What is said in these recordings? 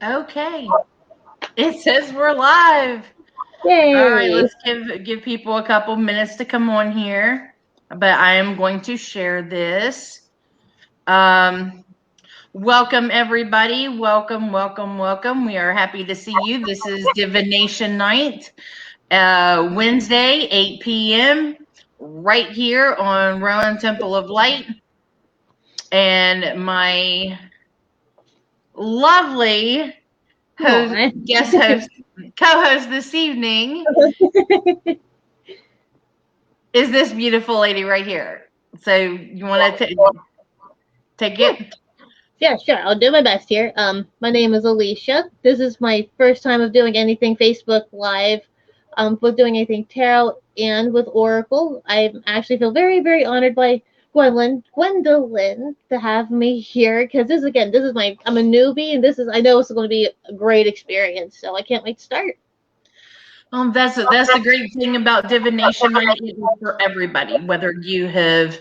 Okay. It says we're live. All right, Yay! let's give people a couple minutes to come on here. But I am going to share this. Welcome everybody. Welcome, welcome, welcome. We are happy to see you. This is Divination Night, Wednesday, 8 p.m. right here on Rowan Temple of Light. And my lovely guest host, co-host this evening is this beautiful lady right here. So you want to take it? Yeah, sure. I'll do my best here. My name is Alyashea. This is my first time of doing anything Facebook Live, with doing anything tarot and with Oracle. I actually feel very, very honored by Gwendolyn to have me here because this is I'm a newbie and I know it's going to be a great experience. So I can't wait to start. That's the great thing about divination. It is for everybody, whether you have,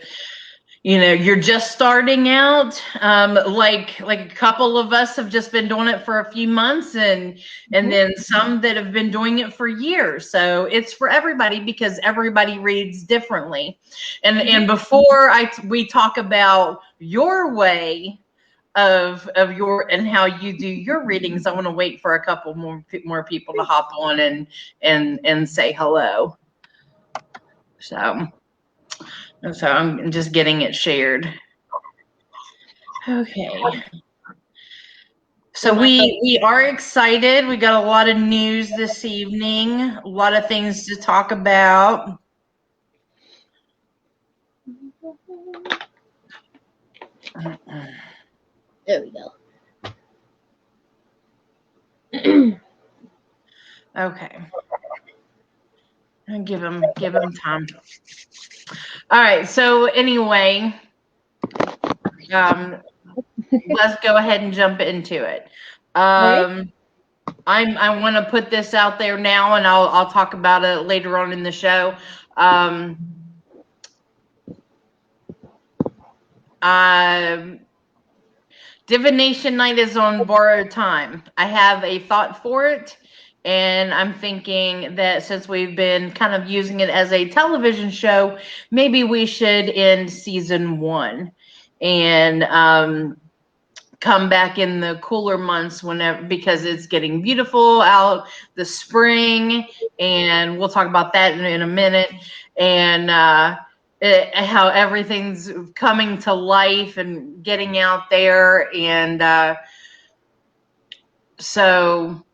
you're just starting out. Like a couple of us have just been doing it for a few months, and then some that have been doing it for years. So it's for everybody because everybody reads differently. And before we talk about your way of your and how you do your readings, I want to wait for a couple more people to hop on and say hello. So I'm just getting it shared. Okay. So we are excited. We got a lot of news this evening, a lot of things to talk about. There we go. Okay. Give them time. All right. So anyway, let's go ahead and jump into it. I want to put this out there now, and I'll talk about it later on in the show. Divination Night is on borrowed time. I have a thought for it, and I'm thinking that since we've been kind of using it as a television show, maybe we should end season 1 and come back in the cooler months whenever, because it's getting beautiful out, the spring, and we'll talk about that in a minute. And how everything's coming to life and getting out there, and so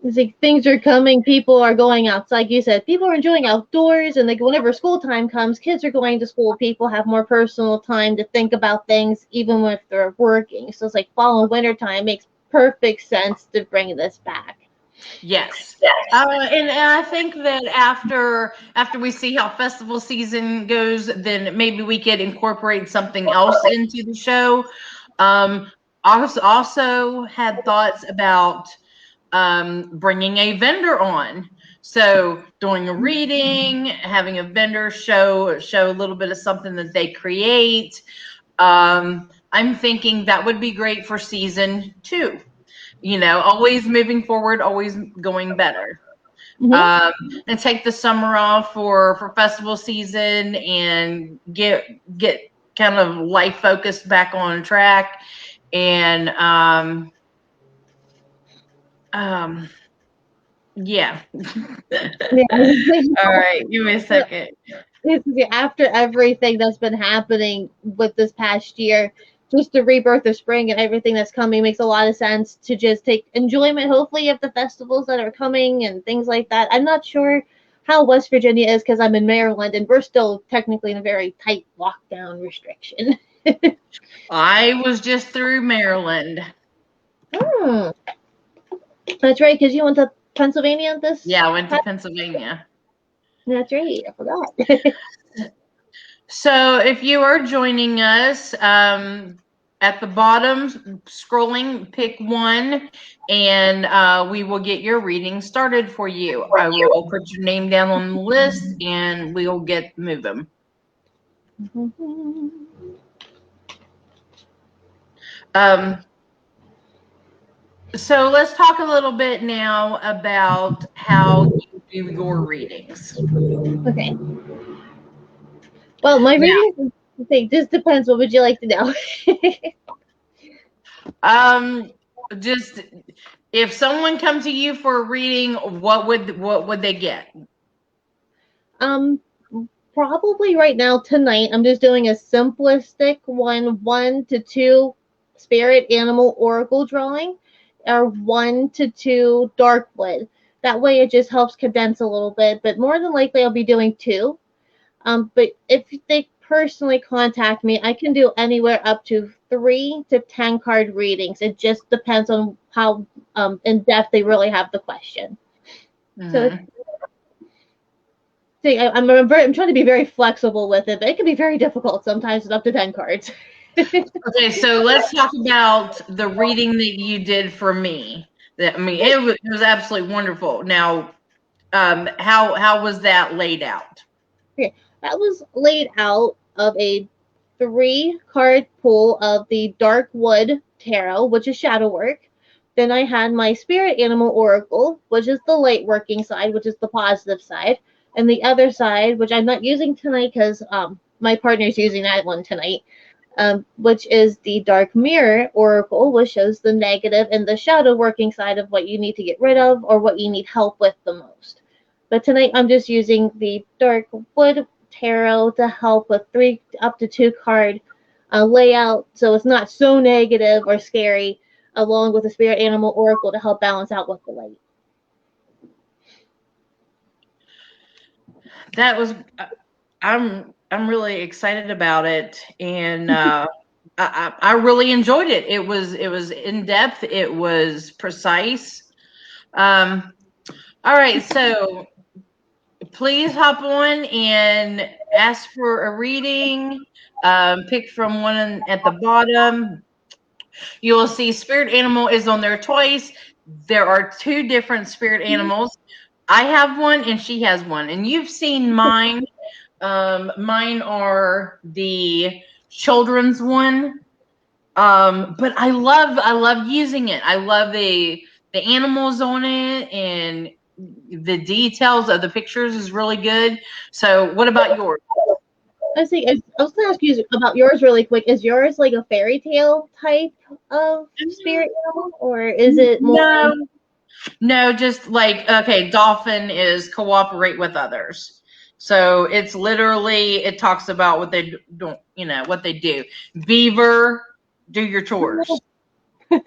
it's like things are coming, people are going outside. Like you said, people are enjoying outdoors, and like whenever school time comes, kids are going to school. People have more personal time to think about things, even if they're working. So it's like fall and winter time makes perfect sense to bring this back. yes. And I think that after we see how festival season goes, then maybe we could incorporate something else into the show. Also had thoughts about bringing a vendor on. So doing a reading, having a vendor show a little bit of something that they create. I'm thinking that would be great for season 2. Always moving forward, always going better. And take the summer off for festival season and get kind of life focused back on track. And yeah. All right, give me a second. After everything that's been happening with this past year, just the rebirth of spring and everything that's coming makes a lot of sense to just take enjoyment, hopefully, of the festivals that are coming and things like that. I'm not sure how West Virginia is because I'm in Maryland and we're still technically in a very tight lockdown restriction. I was just through Maryland. That's right, because you went to Pennsylvania this. Yeah, I went to Pennsylvania. That's right, I forgot. So if you are joining us, at the bottom, scrolling, pick one, and we will get your reading started for you. I will put your name down on the list, and we will get moving. So let's talk a little bit now about how you do your readings. Okay. Well, my Now, reading thing just depends. What would you like to know? just if someone comes to you for a reading, what would they get? um, Probably right now tonight. I'm just doing a simplistic 1 to 2 spirit animal oracle drawing, or 1 to 2 dark wood. That way, it just helps condense a little bit. But more than likely, I'll be doing 2. But if they personally contact me, I can do anywhere up to 3 to 10 card readings. It just depends on how in depth they really have the question. So, Mhm. I'm trying to be very flexible with it, but it can be very difficult sometimes with up to 10 cards. Okay, so let's talk about the reading that you did for me. I mean, it was absolutely wonderful. Now, how was that laid out? Okay, that was laid out of a 3 card pool of the Dark Wood Tarot, which is shadow work. Then I had my Spirit Animal Oracle, which is the light working side, which is the positive side. And the other side, which I'm not using tonight because my partner's using that one tonight, which is the Dark Mirror Oracle, which shows the negative and the shadow working side of what you need to get rid of or what you need help with the most. But tonight I'm just using the Dark Wood Tarot to help with 3 up to 2 card layout, so it's not so negative or scary, along with the Spirit Animal Oracle to help balance out with the light. That was I'm really excited about it, and I really enjoyed it. It was in depth. It was precise. Um, all right, so please hop on and ask for a reading. Pick from one at the bottom. You will see spirit animal is on there twice. There are 2 different spirit animals. I have one and she has one, and you've seen mine. Mine are the children's one. But I love using it. I love the animals on it, and the details of the pictures is really good. So what about yours? I was going to ask you about yours really quick. Is yours like a fairy tale type of spirit animal, or is it more? No, no, just like, okay, dolphin is cooperate with others. So it's literally, it talks about what they don't, what they do. Beaver, do your chores. You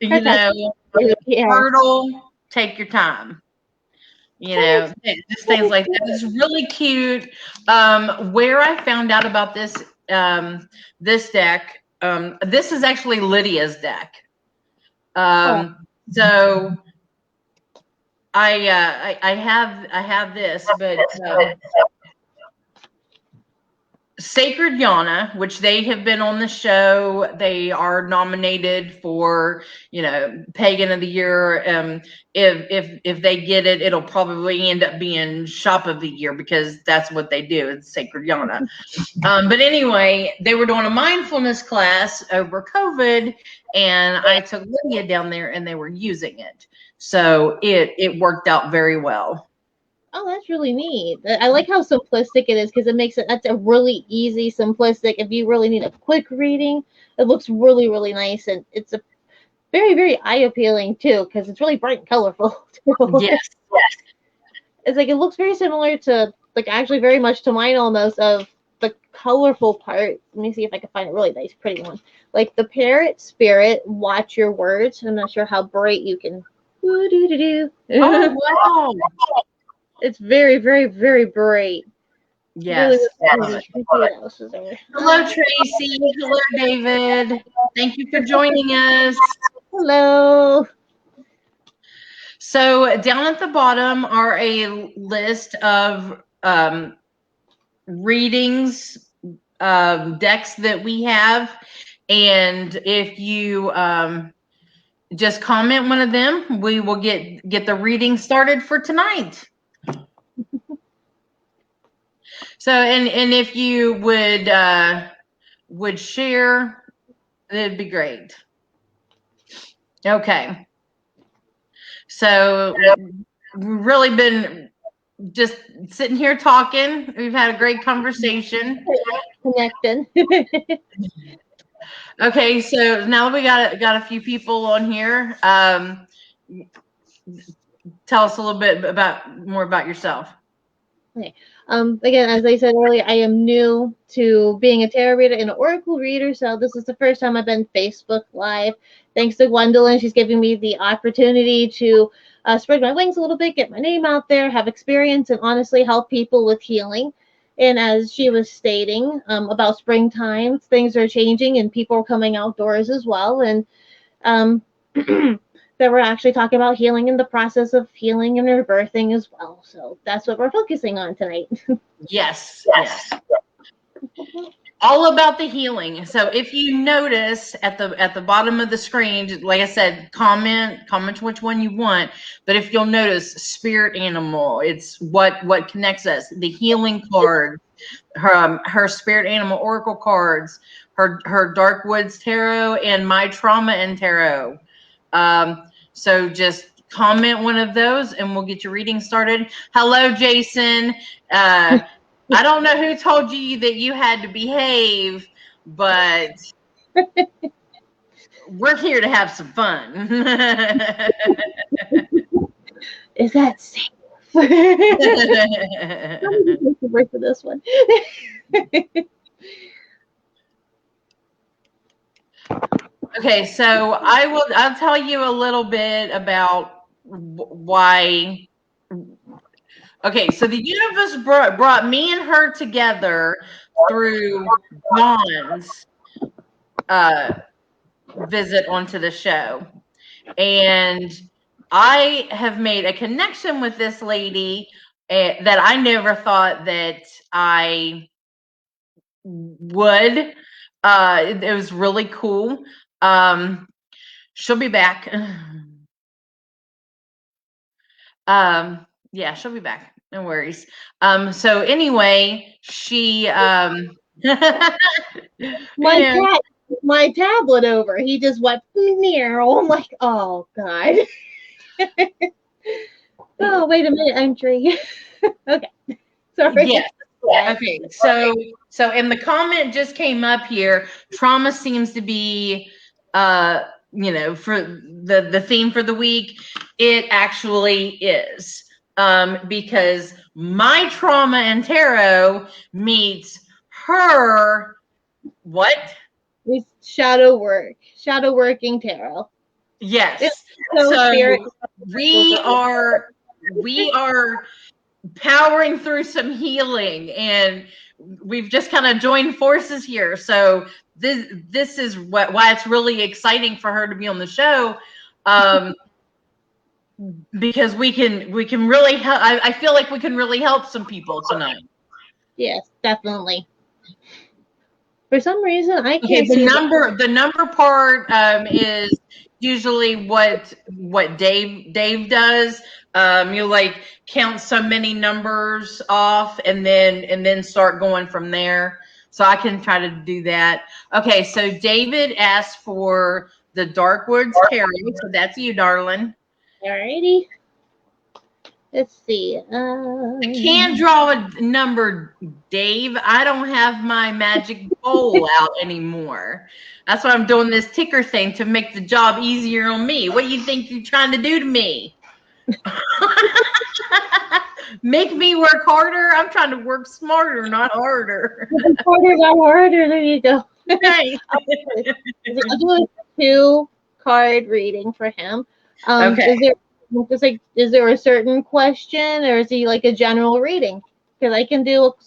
That's know, actually, yeah. turtle, take your time. Just things like that. It's really cute. Where I found out about this deck, this is actually Lydia's deck. Oh, So I have this, but Sacred Yana, which they have been on the show, they are nominated for Pagan of the Year. If they get it, it'll probably end up being Shop of the Year because that's what they do. It's Sacred Yana. But anyway, they were doing a mindfulness class over COVID, and I took Lydia down there, and they were using it, so it worked out very well. oh, that's really neat. I like how simplistic it is because it makes it that's a really easy, simplistic. If you really need a quick reading, it looks really, really nice, and it's a very, very eye appealing too because it's really bright and colorful too. Yes. It's like it looks very similar to like actually very much to mine almost of the colorful part. Let me see if I can find a really nice, pretty one. Like the parrot spirit, watch your words. I'm not sure how bright you can. Oh wow. It's very, very, very bright. Really, Yes. really pretty. Let's see what else is there. Hello, Tracy. Hello, David. Thank you for joining us. Hello. So down at the bottom are a list of readings, decks that we have. And if you just comment one of them, we will get the reading started for tonight. So, and if you would share, it'd be great. Okay. So we've really been just sitting here talking. We've had a great conversation. Connected. Okay, so now that we got a few people on here, tell us a little bit more about yourself. Okay. Again, as I said earlier, I am new to being a tarot reader and an oracle reader, so this is the first time I've been Facebook Live. Thanks to Gwendolyn, she's giving me the opportunity to spread my wings a little bit, get my name out there, have experience, and honestly help people with healing. And as she was stating about springtime, things are changing and people are coming outdoors as well. And um, that we're actually talking about healing in the process of healing and rebirthing as well. So that's what we're focusing on tonight. Yes. All about the healing. So if you notice at the bottom of the screen, like I said, comment which one you want. But if you'll notice, spirit animal, it's what connects us. The healing card, her spirit animal oracle cards, her Dark Woods tarot, and my trauma and tarot. So just comment one of those, and we'll get your reading started. Hello, Jason. I don't know who told you that you had to behave, but we're here to have some fun. Is that safe? I'm work for this one. Okay, so I'll tell you a little bit about why. Okay, so the universe brought me and her together through Dawn's visit onto the show. And I have made a connection with this lady that I never thought that I would. It was really cool. She'll be back. Yeah, she'll be back. No worries. So anyway, she my tablet over. He just went near. Oh my! Oh God. Oh wait a minute, entry. Okay, sorry. Yes. Okay. So and the comment just came up here. Trauma seems to be for the theme for the week. It actually is. Because my trauma and tarot meets her what? It's shadow working tarot. Yes. So spirit. we are powering through some healing, and we've just kind of joined forces here. So this is why it's really exciting for her to be on the show, because we can really help. I feel like we can really help some people tonight. Yes, definitely. For some reason, I can't see the number part is usually what Dave does. You like count so many numbers off and then start going from there. So I can try to do that. Okay, so David asked for the Dark Woods Tarot. So that's you, darling. Alrighty. Let's see. I can't draw a number, Dave. I don't have my magic bowl out anymore. That's why I'm doing this ticker thing to make the job easier on me. What do you think you're trying to do to me? Make me work harder? I'm trying to work smarter, not harder. Harder, not harder. There you go. Right. I'll do a 2-card reading for him. Okay. Is there a certain question, or is he like a general reading? Because I can do up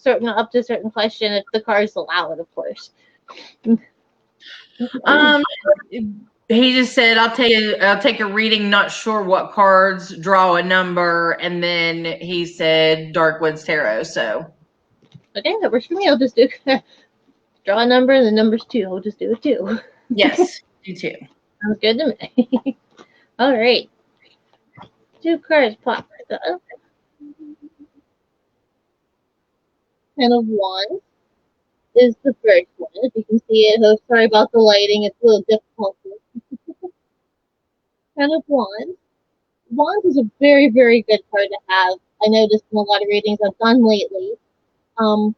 to a certain question if the cards allow it, of course. He just said, "I'll take a reading. Not sure what cards. Draw a number." And then he said, "Darkwoods Tarot." So, okay, that works for me. I'll just do draw a number, and the number's 2. I'll just do a 2. Yes, you too. Sounds good to me. All right. 2 cards pop up. And a 1 is the first one. If you can see it, sorry about the lighting. It's a little difficult. Ten of Wands. Wands is a very, very good card to have. I noticed in a lot of readings I've done lately. Um,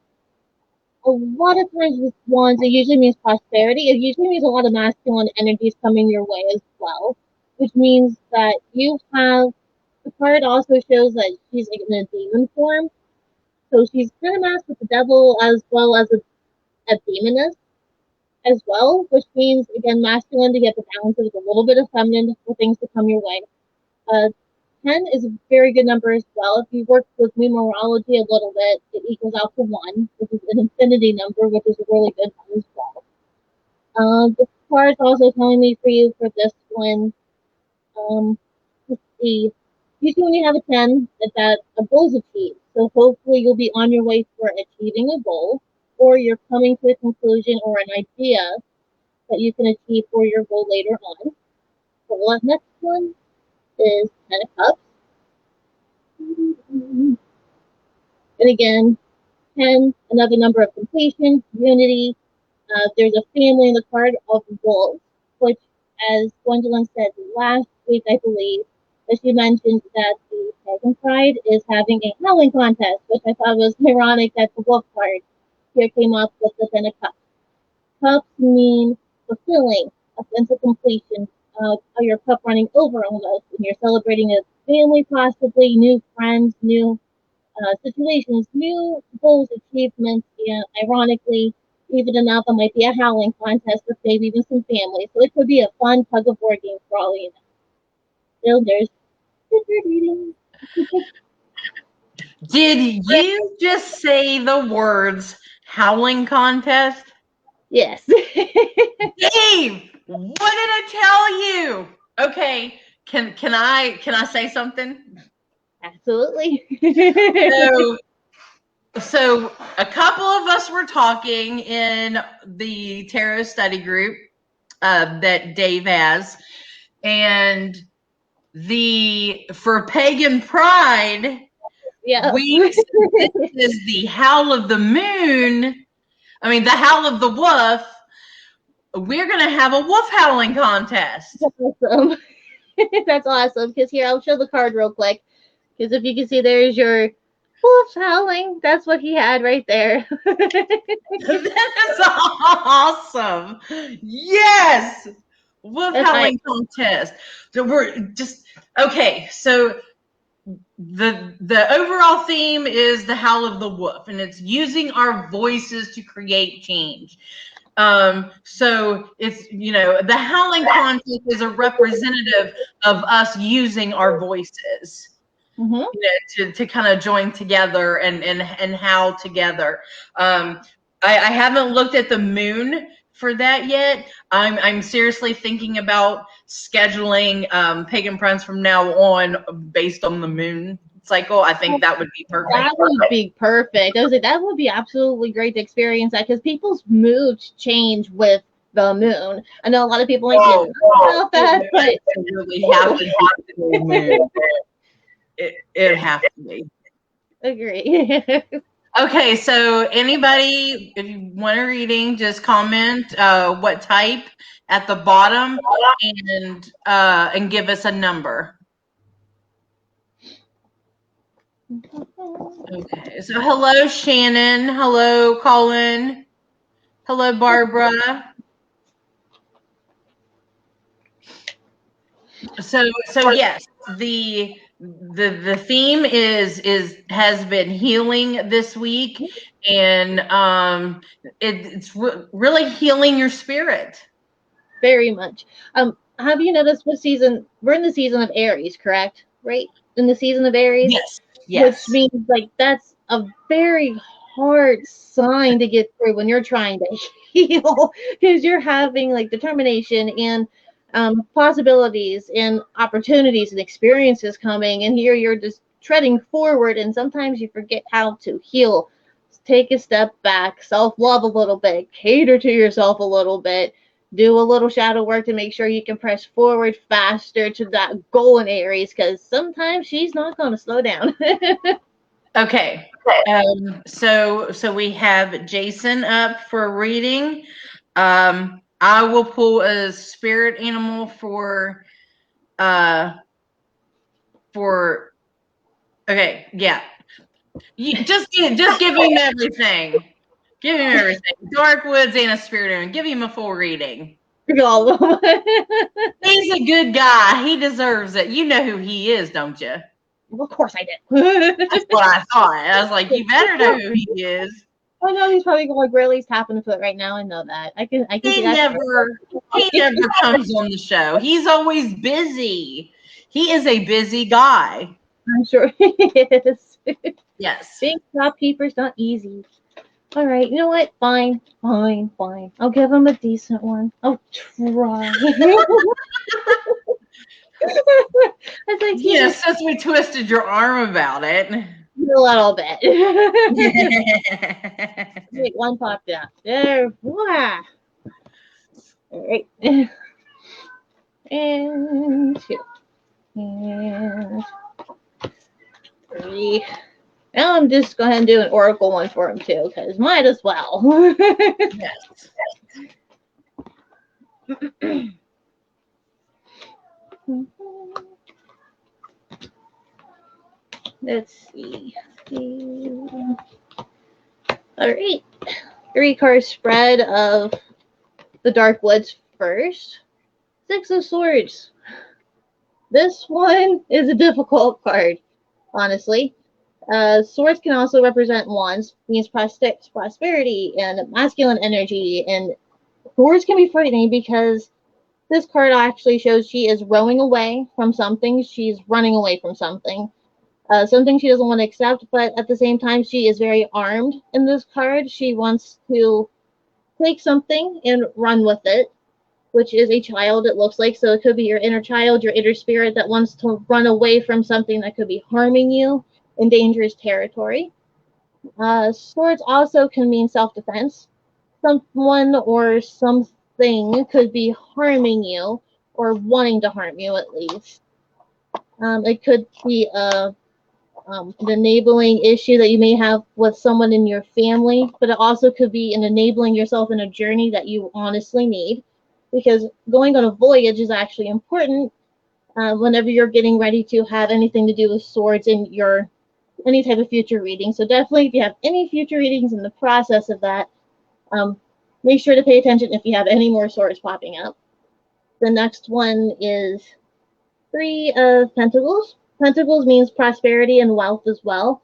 a lot of times with wands, it usually means prosperity. It usually means a lot of masculine energies coming your way as well, which means that you have. The card also shows that she's like in a demon form, so she's kind of masked with the devil as well as a demoness as well, which means again masculine to get the balance of it, a little bit of feminine for things to come your way. Uh, 10 is a very good number as well. If you work with numerology a little bit, it equals out to 1, which is an infinity number, which is a really good one as well. The card's also telling me for you for this one, let's see. Usually when you have a 10, that a goal's achieved. So hopefully you'll be on your way for achieving a goal, or you're coming to a conclusion or an idea that you can achieve for your goal later on. So the next one is 10 of Cups. And again, 10, another number of completion, unity. There's a family in the card of wolves, which, as Gwendolyn said last week, I believe, that she mentioned that the Pagan Pride is having a howling contest, which I thought was ironic that the wolf card here came up with the 10 of Cups. Cups mean fulfilling, a sense of completion, your cup running over almost, and you're celebrating a family, possibly new friends, new situations, new goals, achievements, and ironically, even enough, it might be a howling contest with maybe even some family. So it could be a fun tug of war game for all you know. So there's reading. Did you just say the words howling contest? Yes. Dave, what did I tell you? Okay, can I say something? Absolutely. So a couple of us were talking in the tarot study group that Dave has, and for Pagan Pride, Yeah. this is the howl of the moon. I mean, the howl of the wolf. We're gonna have a wolf howling contest. That's awesome. That's awesome. Because here, I'll show the card real quick. Because if you can see, there's your wolf howling. That's what he had right there. That is awesome. Yes. Wolf howling contest. So we're just okay. So the overall theme is the howl of the wolf, and it's using our voices to create change. So it's the howling contest is a representative of us using our voices. To kind of join together and howl together. I haven't looked at the moon for that yet. I'm seriously thinking about scheduling Pagan Friends from now on based on the moon cycle. I think that would be perfect. That would be perfect. I was like, that would be absolutely great to experience that because people's moods change with the moon. I know a lot of people like about that, but really have to have the moon. It has to be. Agree. Okay, so anybody, if you want a reading, just comment what type at the bottom and give us a number. Okay, so hello Shannon, hello Colin, hello Barbara. So yes, the theme has been healing this week, and it's really healing your spirit. Very much. Have you noticed what season we're in? The season of Aries, correct? Right, in the season of Aries. Yes. Which means like that's a very hard sign to get through when you're trying to heal because you're having like determination and possibilities and opportunities and experiences coming, and here you're just treading forward, and sometimes you forget how to heal. Take a step back, self-love a little bit, cater to yourself a little bit, do a little shadow work to make sure you can press forward faster to that goal in Aries, because sometimes she's not going to slow down. Okay. So we have Jason up for a reading. I will pull a spirit animal for for okay, yeah. You just give him everything. Give him everything. Dark Woods and a Spirit Moon. Give him a full reading. All of them. He's a good guy. He deserves it. You know who he is, don't you? Of course I did. That's what I thought. I was like, you better know who he is. I know he's probably going like really tapping the foot right now. I know that. I can He see that. never comes on the show. He's always busy. He is a busy guy. I'm sure he is. Yes. Being shopkeeper's not easy. All right, you know what? Fine. I'll give him a decent one. I'll try. I think since we twisted your arm about it. A little bit. Wait, one popped out. There. Wow. All right. And 2. And 3. Now I'm just going to do an oracle one for him too, because might as well. Yes. Let's see. All right. 3-card spread of the Dark Woods first. 6 of Swords. This one is a difficult card, honestly. Swords can also represent wands, means prosperity and masculine energy, and swords can be frightening because this card actually shows she is rowing away from something. She's running away from something. Something she doesn't want to accept, but at the same time, she is very armed in this card. She wants to take something and run with it, which is a child, it looks like. So it could be your inner child, your inner spirit that wants to run away from something that could be harming you in dangerous territory. Swords also can mean self-defense. Someone or something could be harming you or wanting to harm you at least. It could be an enabling issue that you may have with someone in your family, but it also could be an enabling yourself in a journey that you honestly need, because going on a voyage is actually important whenever you're getting ready to have anything to do with swords in your any type of future reading. So definitely, if you have any future readings in the process of that, make sure to pay attention if you have any more swords popping up. The next one is 3 of Pentacles. Pentacles means prosperity and wealth as well.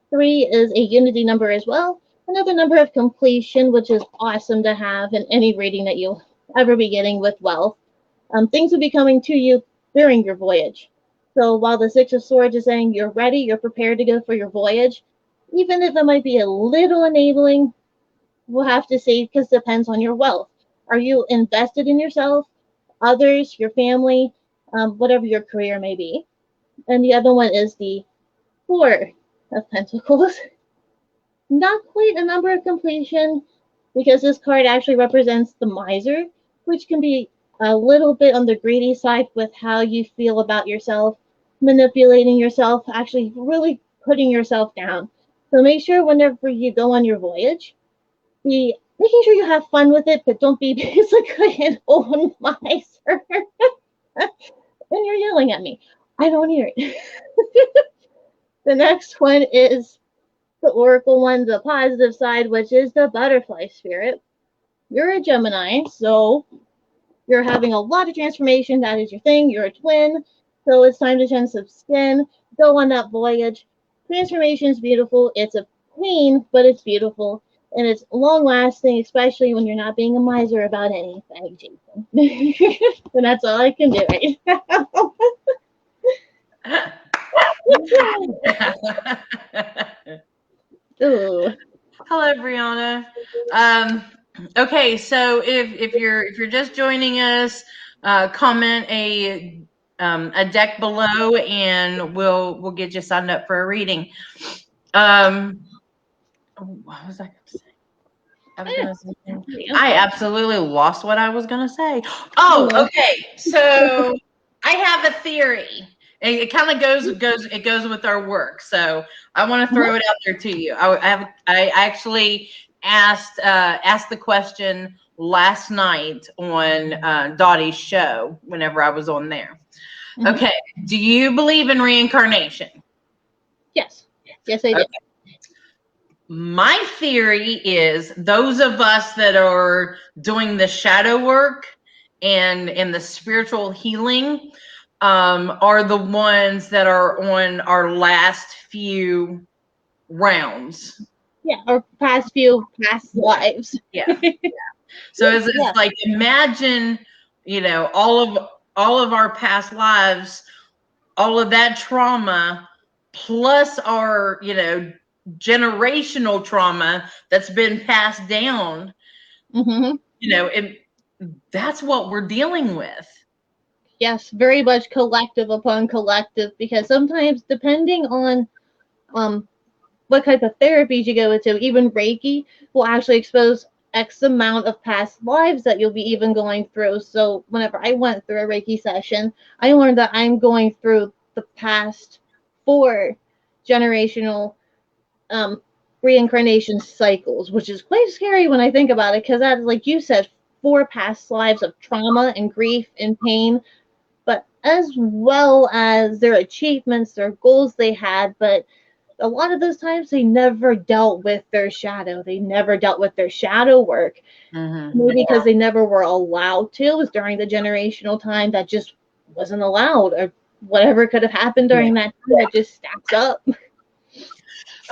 3 is a unity number as well. Another number of completion, which is awesome to have in any reading that you'll ever be getting with wealth. Things will be coming to you during your voyage. So while the 6 of Swords is saying you're ready, you're prepared to go for your voyage, even if it might be a little enabling, we'll have to see, because it depends on your wealth. Are you invested in yourself, others, your family, whatever your career may be? And the other one is the 4 of Pentacles. Not quite a number of completion, because this card actually represents the miser, which can be a little bit on the greedy side with how you feel about yourself, manipulating yourself, actually really putting yourself down. So make sure whenever you go on your voyage, be making sure you have fun with it, but don't be basically an old miser. And you're yelling at me. I don't hear it. The next one is the Oracle one, the positive side, which is the butterfly spirit. You're a Gemini, so you're having a lot of transformation. That is your thing. You're a twin. So it's time to shed some skin. Go on that voyage. Transformation is beautiful. It's a pain, but it's beautiful. And it's long lasting, especially when you're not being a miser about anything, Jason. And that's all I can do right now. Ooh. Hello, Brianna. Okay, so if you're just joining us, comment a deck below, and we'll get you signed up for a reading. What was I going to say? I absolutely lost what I was going to say. Oh, okay. So I have a theory. It kind of goes with our work. So I want to throw it out there to you. I actually asked the question last night on Dottie's show whenever I was on there. Okay. Do you believe in reincarnation? Yes. Yes, I do. Okay. My theory is those of us that are doing the shadow work and the spiritual healing are the ones that are on our last few rounds. Yeah, or past lives. Yeah. So it's Yeah. like, imagine, all of our past lives, all of that trauma, plus our, generational trauma that's been passed down. Mm-hmm. That's what we're dealing with. Yes, very much collective upon collective, because sometimes, depending on what type of therapies you go into, even Reiki will actually expose X amount of past lives that you'll be even going through. So whenever I went through a Reiki session, I learned that I'm going through the past 4 generational um, reincarnation cycles, which is quite scary when I think about it, because that's, like you said, 4 past lives of trauma and grief and pain, but as well as their achievements, their goals they had. But a lot of those times they never dealt with their shadow. They never dealt with their shadow work. Mm-hmm. Maybe because they never were allowed to. It was during the generational time that just wasn't allowed, or whatever could have happened during that time that just stacks up.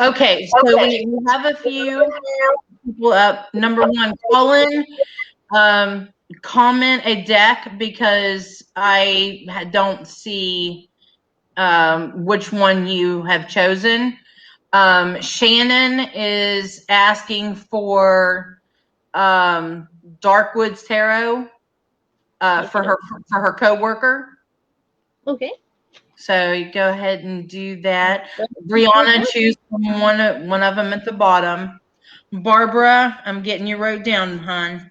Okay, so we have a few people up. Number one, Colin, comment a deck, because I don't see which one you have chosen. Shannon is asking for Darkwoods Tarot for her coworker. Okay. So you go ahead and do that. Brianna, choose from one of them at the bottom. Barbara, I'm getting you wrote down, hon.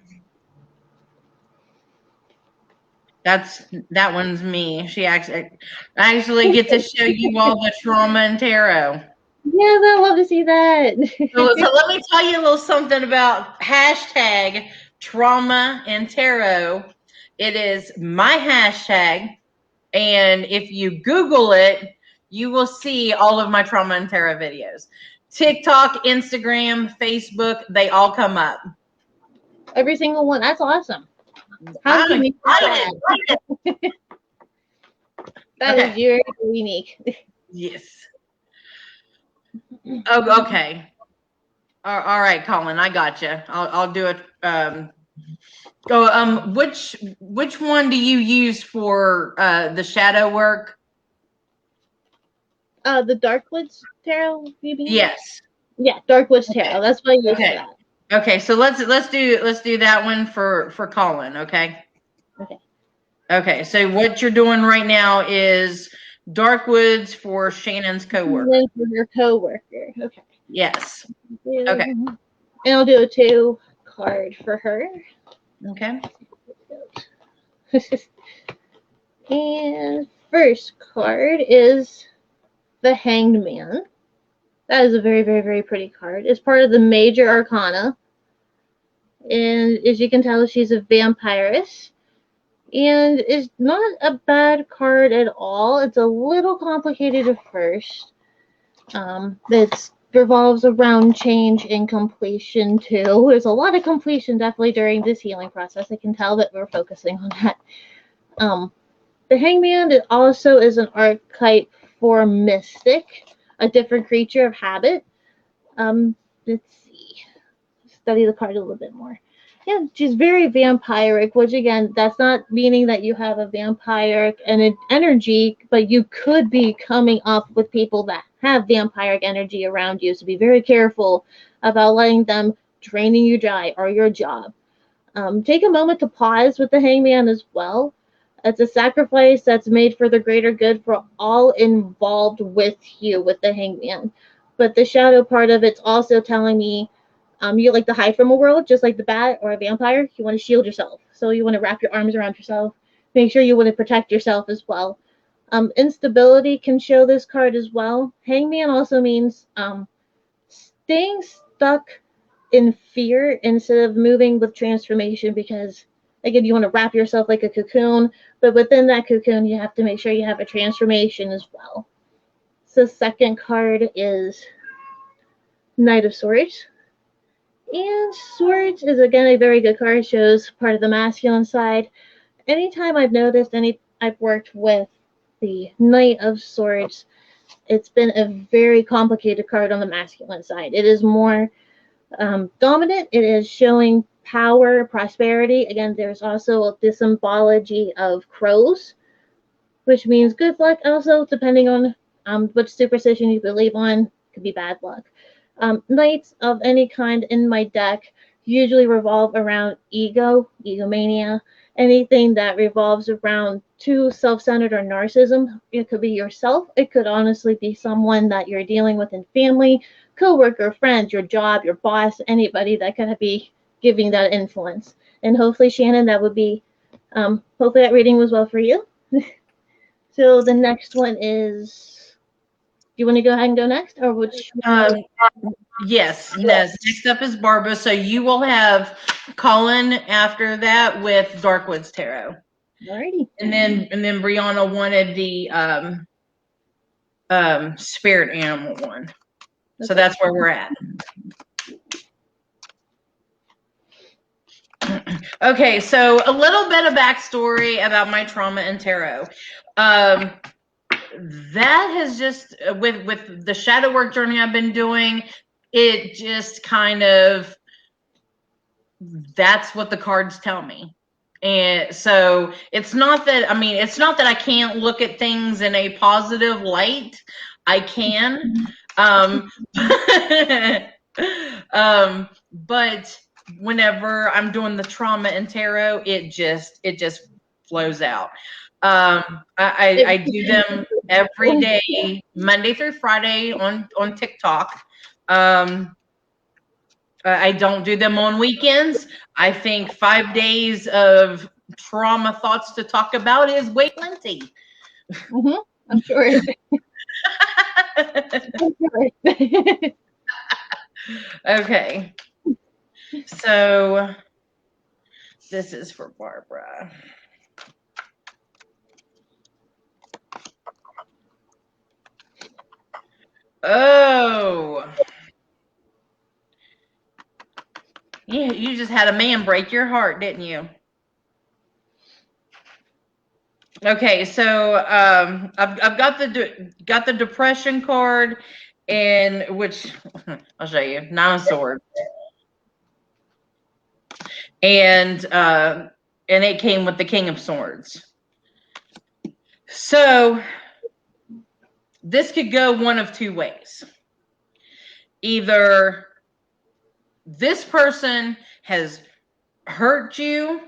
That one's me. I actually get to show you all the trauma and tarot. Yes, I love to see that. So let me tell you a little something about hashtag trauma and tarot. It is my hashtag, and if you Google it, you will see all of my trauma and tarot videos. TikTok, Instagram, Facebook, they all come up. Every single one. That's awesome. How I'm unique is that? That Okay. is very unique. Yes. Oh, okay. All right, Colin, I got you. I'll do it. Which one do you use for the shadow work? The Darkwoods Tarot, you mean? Yes. Yeah, Darkwoods Tarot. That's what I use for that. Okay, so let's do that one for Colin, okay? Okay. Okay, so what you're doing right now is Darkwoods for Shannon's coworker. And then for her coworker. Okay. Yes. Okay. And I'll do a 2 card for her. Okay. And first card is the Hanged Man. That is a very, very, very pretty card. It's part of the Major Arcana. And as you can tell, she's a vampiress. And it's not a bad card at all. It's a little complicated at first. It revolves around change and completion too. There's a lot of completion definitely during this healing process. I can tell that we're focusing on that. The Hangman also is an archetype for mystic, a different creature of habit. Let's see. Study the card a little bit more. Yeah, she's very vampiric, which again, that's not meaning that you have a vampiric energy, but you could be coming up with people that have vampiric energy around you. So be very careful about letting them draining you dry or your job. Take a moment to pause with the Hangman as well. It's a sacrifice that's made for the greater good for all involved with you with the Hangman. But the shadow part of it's also telling me you like to hide from a world, just like the bat or a vampire. You want to shield yourself. So you want to wrap your arms around yourself. Make sure you want to protect yourself as well. Instability can show this card as well. Hangman also means staying stuck in fear instead of moving with transformation, because again, you want to wrap yourself like a cocoon, but within that cocoon, you have to make sure you have a transformation as well. So second card is Knight of Swords. And Swords is, again, a very good card. It shows part of the masculine side. Anytime I've noticed I've worked with the Knight of Swords, it's been a very complicated card on the masculine side. It is more dominant. It is showing power, prosperity. Again, there's also the symbology of crows, which means good luck. Also, depending on which superstition you believe on, could be bad luck. Knights of any kind in my deck usually revolve around ego, egomania, anything that revolves around too self-centered or narcissism. It could be yourself. It could honestly be someone that you're dealing with in family, coworker, friends, your job, your boss, anybody that could be giving that influence. And hopefully, Shannon, that would be, hopefully that reading was well for you. So the next one is, do you want to go ahead and go next, or which? Yes. Next up is Barbara. So you will have Colin after that with Darkwoods Tarot. Alrighty. And then Brianna wanted the spirit animal one. Okay. So that's where we're at. Okay, so a little bit of backstory about my trauma in tarot. That has just, with the shadow work journey I've been doing, it just kind of, that's what the cards tell me. And so it's not that, it's not that I can't look at things in a positive light. I can. But whenever I'm doing the trauma in tarot, it just flows out. I do them every day, Monday through Friday on TikTok. I don't do them on weekends. I think 5 days of trauma thoughts to talk about is way plenty. I'm sure. I'm sure. Okay. So this is for Barbara. Oh. Yeah, you just had a man break your heart, didn't you? Okay, so I've got the depression card, and which I'll show you, 9 of Swords, and it came with the King of Swords. So this could go one of two ways. Either this person has hurt you.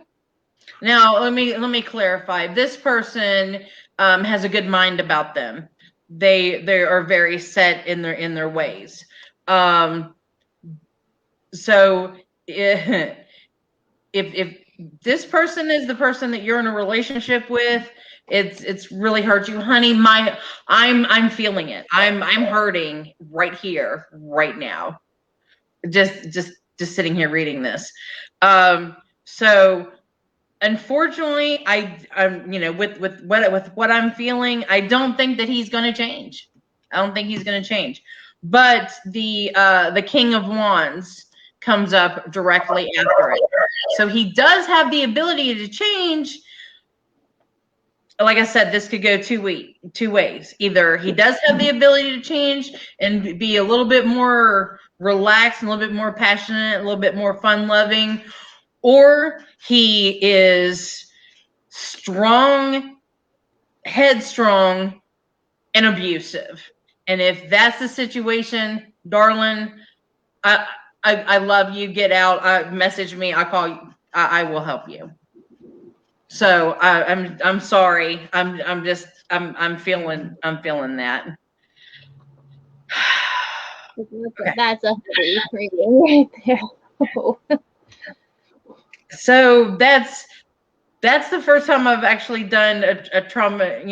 Now, let me clarify. This person has a good mind about them. They are very set in their ways. So if this person is the person that you're in a relationship with, it's really hurt you, honey. I'm feeling it. I'm hurting right here, right now. Just sitting here reading this. So unfortunately, I'm with what I'm feeling, I don't think that he's going to change. I don't think he's going to change. But the King of Wands comes up directly after it. So he does have the ability to change. Like I said, this could go two ways. Either he does have the ability to change and be a little bit more relaxed, and a little bit more passionate, a little bit more fun-loving, or he is strong, headstrong, and abusive. And if that's the situation, darling, I love you. Get out. Message me. I call you. I will help you. So I'm sorry. I'm feeling that. Okay. That's a heavy reading right there. So that's the first time I've actually done a trauma,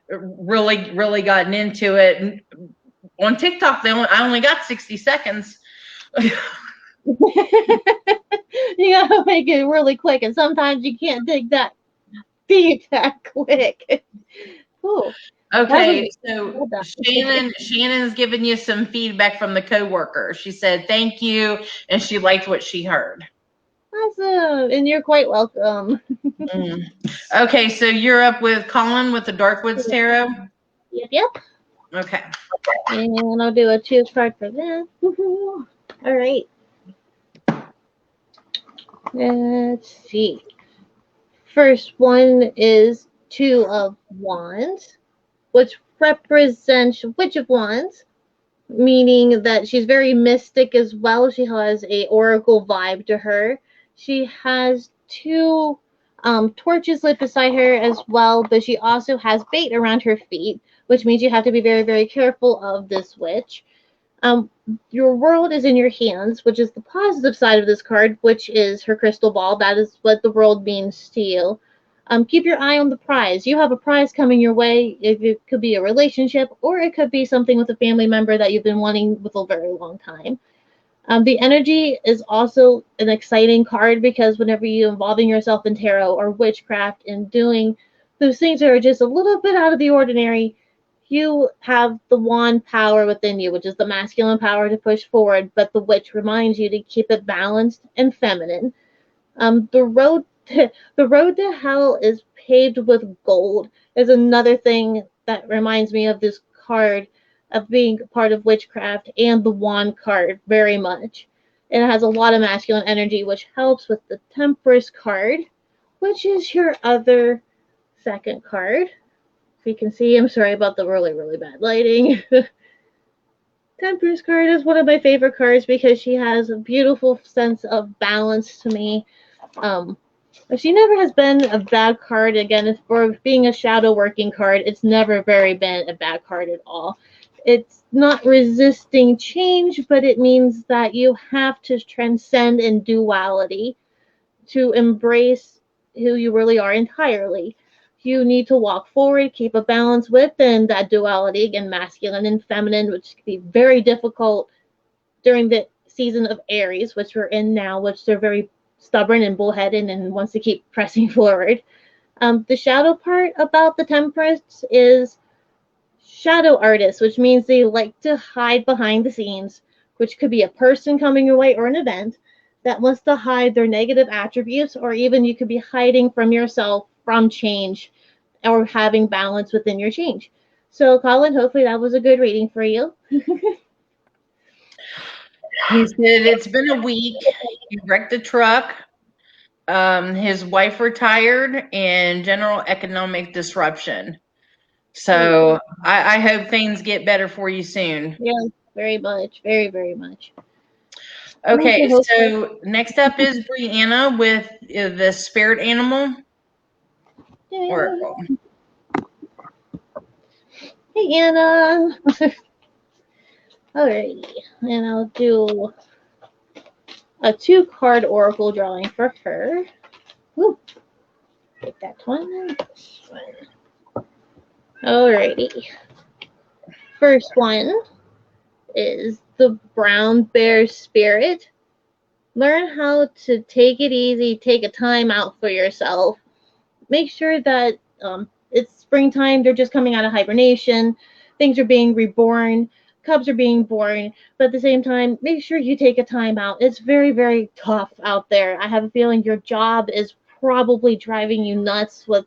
really gotten into it. On TikTok, I only got 60 seconds. You gotta make it really quick, and sometimes you can't dig that deep that quick. Ooh, Okay, that so well done. Shannon's giving you some feedback from the coworker. She said thank you, and she liked what she heard. Awesome, and you're quite welcome. Mm. Okay, so you're up with Colin with the Darkwoods Tarot. Yep, yep. Okay. And I'll do a choose card for that. Woohoo. All right. Let's see. First one is Two of Wands, which represents Witch of Wands, meaning that she's very mystic as well. She has a oracle vibe to her. She has two torches lit beside her as well, but she also has bait around her feet, which means you have to be very, very careful of this witch. Um, your world is in your hands, which is the positive side of this card, which is her crystal ball. That is what the world means to you. Keep your eye on the prize. You have a prize coming your way. It could be a relationship, or it could be something with a family member that you've been wanting with a very long time. The energy is also an exciting card because whenever you're involving yourself in tarot or witchcraft and doing those things that are just a little bit out of the ordinary, you have the wand power within you, which is the masculine power to push forward, but the witch reminds you to keep it balanced and feminine. The road the road to hell is paved with gold is another thing that reminds me of this card of being part of witchcraft and the wand card very much. It has a lot of masculine energy, which helps with the Temperance card, which is your other second card. If you can see, I'm sorry about the really, really bad lighting. Temperance card is one of my favorite cards because she has a beautiful sense of balance to me. She never has been a bad card. Again, for being a shadow working card, it's never very been a bad card at all. It's not resisting change, but it means that you have to transcend in duality to embrace who you really are entirely. You need to walk forward, keep a balance within that duality, again, masculine and feminine, which can be very difficult during the season of Aries, which we're in now, which they're very stubborn and bullheaded and wants to keep pressing forward. The shadow part about the Temperance is shadow artists, which means they like to hide behind the scenes, which could be a person coming your way or an event that wants to hide their negative attributes, or even you could be hiding from yourself from change or having balance within your change. So, Colin, hopefully that was a good reading for you. He said it's been a week. He wrecked the truck. His wife retired and general economic disruption. So I hope things get better for you soon. Yes, very much. Very, very much. Okay, so next up is Brianna with the spirit animal oracle. Hey, Anna. Alrighty, and I'll do a 2-card oracle drawing for her. Woo. Take that one. This one. Alrighty. First one is the brown bear spirit. Learn how to take it easy, take a time out for yourself. Make sure that it's springtime, they're just coming out of hibernation, things are being reborn, cubs are being born, but at the same time, make sure you take a time out. It's very, very tough out there. I have a feeling your job is probably driving you nuts with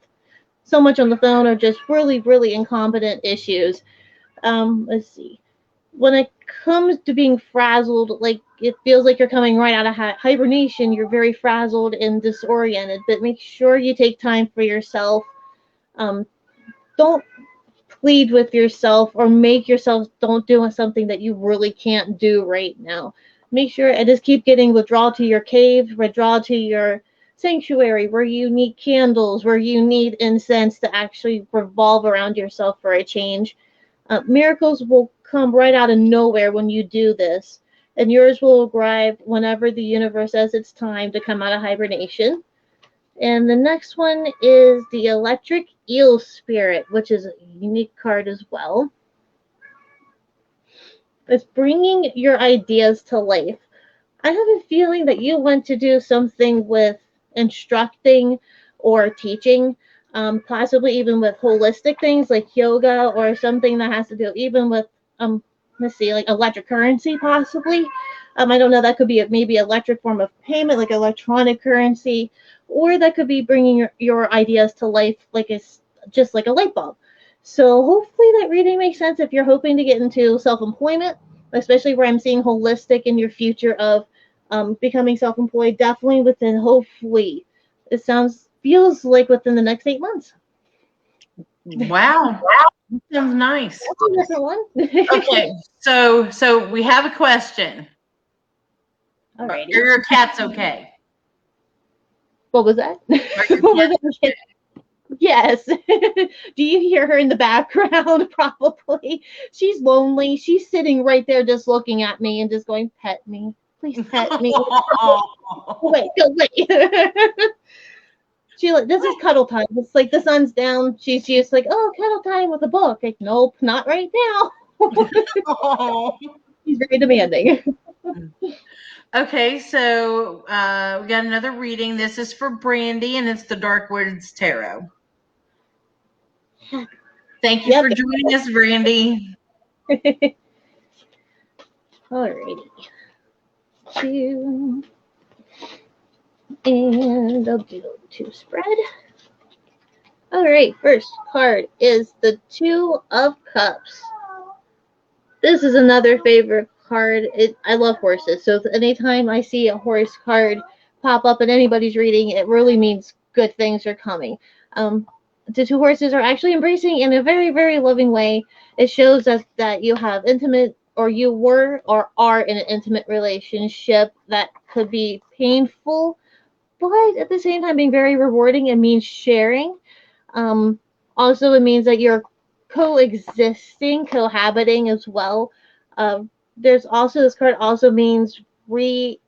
so much on the phone or just really, really incompetent issues. Let's see. When it comes to being frazzled, like it feels like you're coming right out of hibernation, you're very frazzled and disoriented, but make sure you take time for yourself. Don't plead with yourself or make yourself don't do something that you really can't do right now. Make sure and just keep getting withdraw to your cave, withdraw to your sanctuary where you need candles, where you need incense to actually revolve around yourself for a change. Miracles will come right out of nowhere when you do this, and yours will arrive whenever the universe says it's time to come out of hibernation. And the next one is the Electric Eel Spirit, which is a unique card as well. It's bringing your ideas to life. I have a feeling that you want to do something with instructing or teaching, possibly even with holistic things like yoga or something that has to do even with, let's see, like electric currency possibly. I don't know, that could be maybe electric form of payment, like electronic currency, or that could be bringing your ideas to life like it's just like a light bulb. So hopefully that reading makes sense if you're hoping to get into self-employment, especially where I'm seeing holistic in your future of becoming self-employed, definitely within, hopefully, it feels like within the next 8 months. Wow. That sounds nice. That's a different one. Okay, so we have a question. Alrighty. Are your cats okay? What was that? Are your What was cats it? Yes. Do you hear her in the background? Probably. She's lonely. She's sitting right there just looking at me and just going, pet me. Please pet me. Wait, go wait. This is cuddle time. It's like the sun's down. She's just like, oh, cuddle time with a book. Like, nope, not right now. She's very demanding. Okay, so we got another reading. This is for Brandy, and it's the Dark Words Tarot. Thank you for joining us, Brandy. Alrighty. And I'll do 2 spread. Alright, first card is the 2 of Cups. This is another favorite card. I love horses, so anytime I see a horse card pop up in anybody's reading, it really means good things are coming. The 2 horses are actually embracing in a very, very loving way. It shows us that you have intimate, or you were or are in an intimate relationship that could be painful, but at the same time being very rewarding. It means sharing. Also, it means that you're coexisting, cohabiting as well. There's also, this card also means reigniting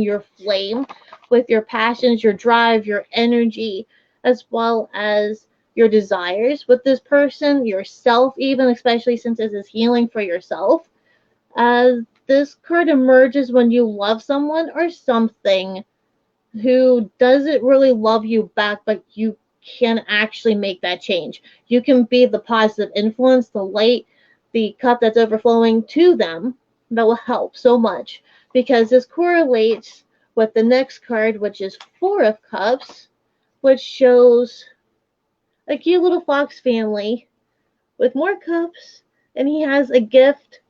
your flame with your passions, your drive, your energy, as well as your desires with this person, yourself even, especially since this is healing for yourself. This card emerges when you love someone or something who doesn't really love you back, but you can actually make that change. You can be the positive influence, the light, the cup that's overflowing to them. That will help so much, because this correlates with the next card, which is 4 of Cups, which shows a cute little fox family with more cups, and he has a gift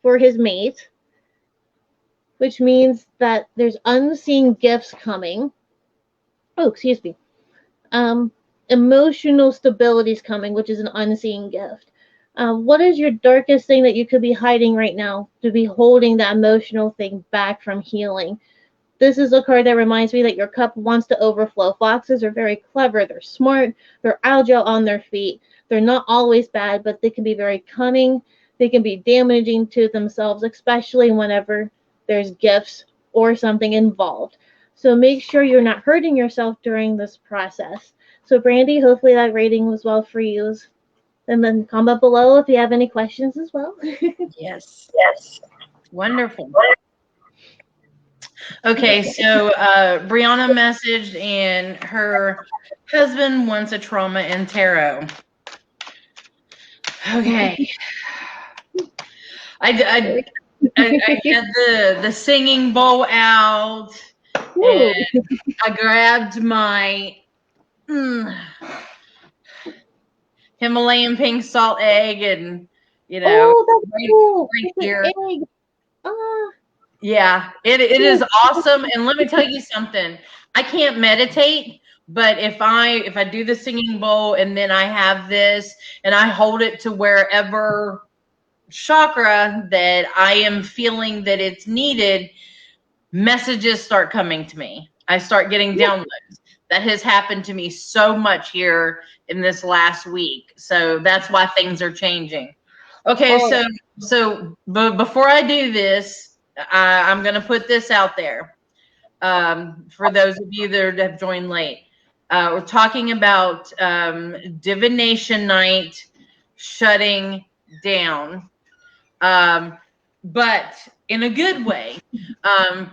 for his mate, which means that there's unseen gifts coming. Oh, excuse me. Emotional stability is coming, which is an unseen gift. What is your darkest thing that you could be hiding right now to be holding that emotional thing back from healing? This is a card that reminds me that your cup wants to overflow. Foxes are very clever. They're smart. They're agile on their feet. They're not always bad, but they can be very cunning. They can be damaging to themselves, especially whenever there's gifts or something involved. So make sure you're not hurting yourself during this process. So Brandy, hopefully that rating was well for you. And then comment below if you have any questions as well. Yes. Wonderful. Okay, so Brianna messaged, and her husband wants a trauma in tarot. Okay. I had the singing bowl out, and I grabbed my Himalayan pink salt egg, and right here. Yeah, it is awesome. And let me tell you something. I can't meditate, but if I do the singing bowl and then I have this and I hold it to wherever chakra that I am feeling that it's needed, messages start coming to me. I start getting downloads. That has happened to me so much here in this last week. So that's why things are changing. Okay, so before I do this, I'm going to put this out there for those of you that have joined late. We're talking about Divination Night shutting down. But in a good way.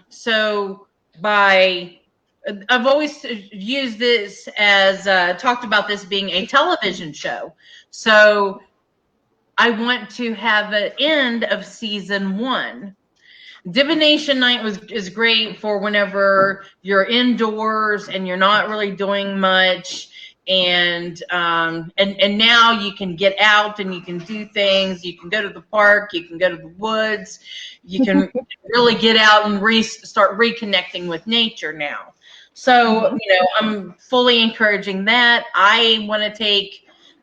So I've always used this as talked about this being a television show. So I want to have an end of season 1. Divination Night is great for whenever you're indoors and you're not really doing much, and now you can get out and you can do things. You can go to the park, you can go to the woods, you can really get out and start reconnecting with nature now. So I'm fully encouraging that. I want to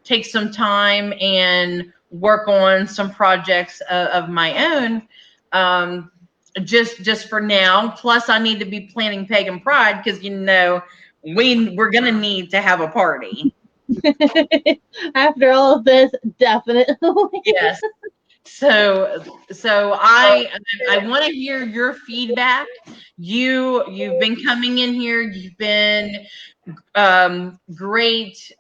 take some time and work on some projects of my own. Just for now. Plus, I need to be planning Pagan Pride because we're gonna need to have a party. After all of this, definitely. Yes. So I want to hear your feedback. You've been coming in here. You've been great.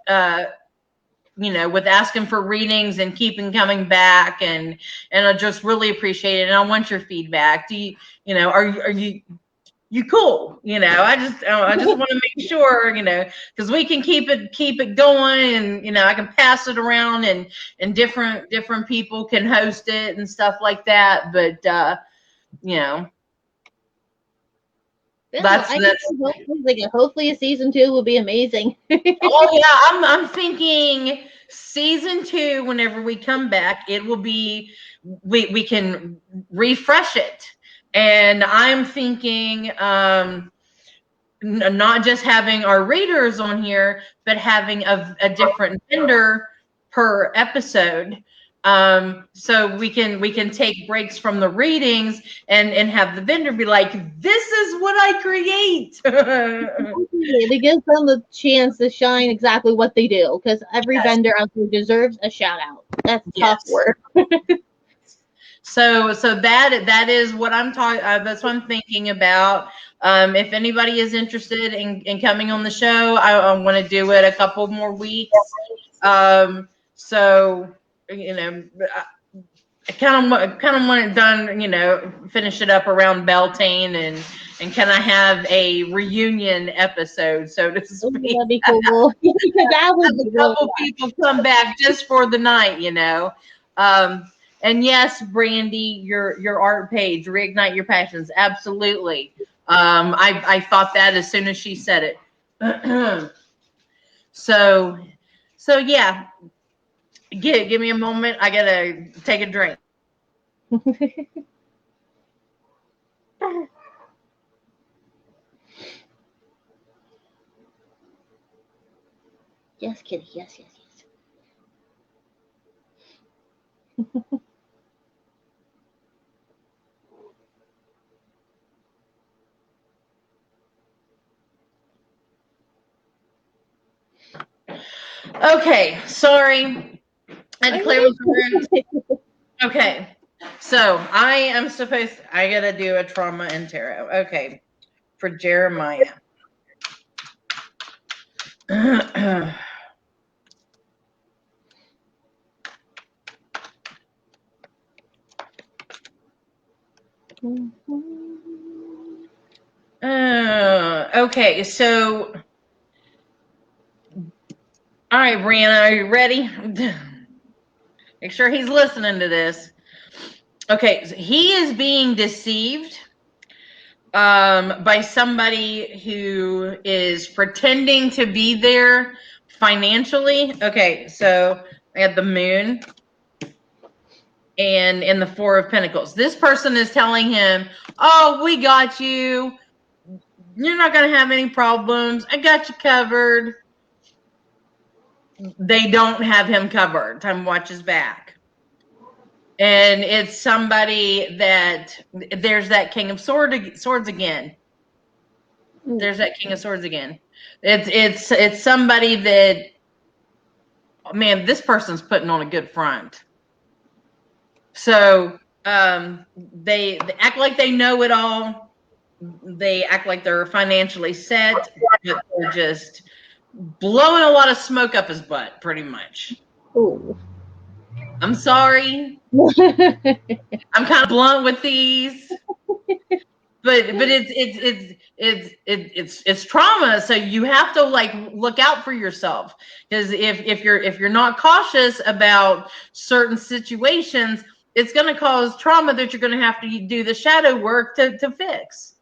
With asking for readings and keeping coming back, and I just really appreciate it. And I want your feedback. Do are you cool? I just want to make sure, because we can keep it going, and I can pass it around, and different people can host it and stuff like that. But hopefully a season 2 will be amazing. Oh yeah, I'm thinking season 2. Whenever we come back, it will be we can refresh it, and I'm thinking not just having our readers on here, but having a different vendor per episode. So we can take breaks from the readings and have the vendor be like, this is what I create. It gives them the chance to shine exactly what they do, because every vendor out there deserves a shout out. That's tough work. So that is what I'm talking. That's what I'm thinking about. If anybody is interested in coming on the show, I want to do it a couple more weeks. So I kind of want it done. Finish it up around Beltane, and can I have a reunion episode, so to speak? That'd be cool. That would have a couple people come back just for the night, And yes, Brandy, your art page, Reignite Your Passions, absolutely. I thought that as soon as she said it. So yeah. Give me a moment. I gotta take a drink. Yes, kitty. Yes. Okay, sorry. I had to clear the room. Okay, so I gotta do a trauma and tarot. Okay, for Jeremiah. Okay, so all right, Brianna, are you ready? Make sure he's listening to this. Okay, so he is being deceived by somebody who is pretending to be there financially. Okay, so I have the Moon and in the Four of Pentacles. This person is telling him, oh, we got you. You're not going to have any problems. I got you covered. They don't have him covered. Time to watch his back. And it's somebody that there's that King of Swords again. There's that King of Swords again. It's somebody that, man, this person's putting on a good front. So they act like they know it all. They act like they're financially set, but they're just blowing a lot of smoke up his butt, pretty much. Ooh. I'm sorry. I'm kind of blunt with these, but it's trauma. So you have to like look out for yourself, because if you're not cautious about certain situations, it's going to cause trauma that you're going to have to do the shadow work to fix.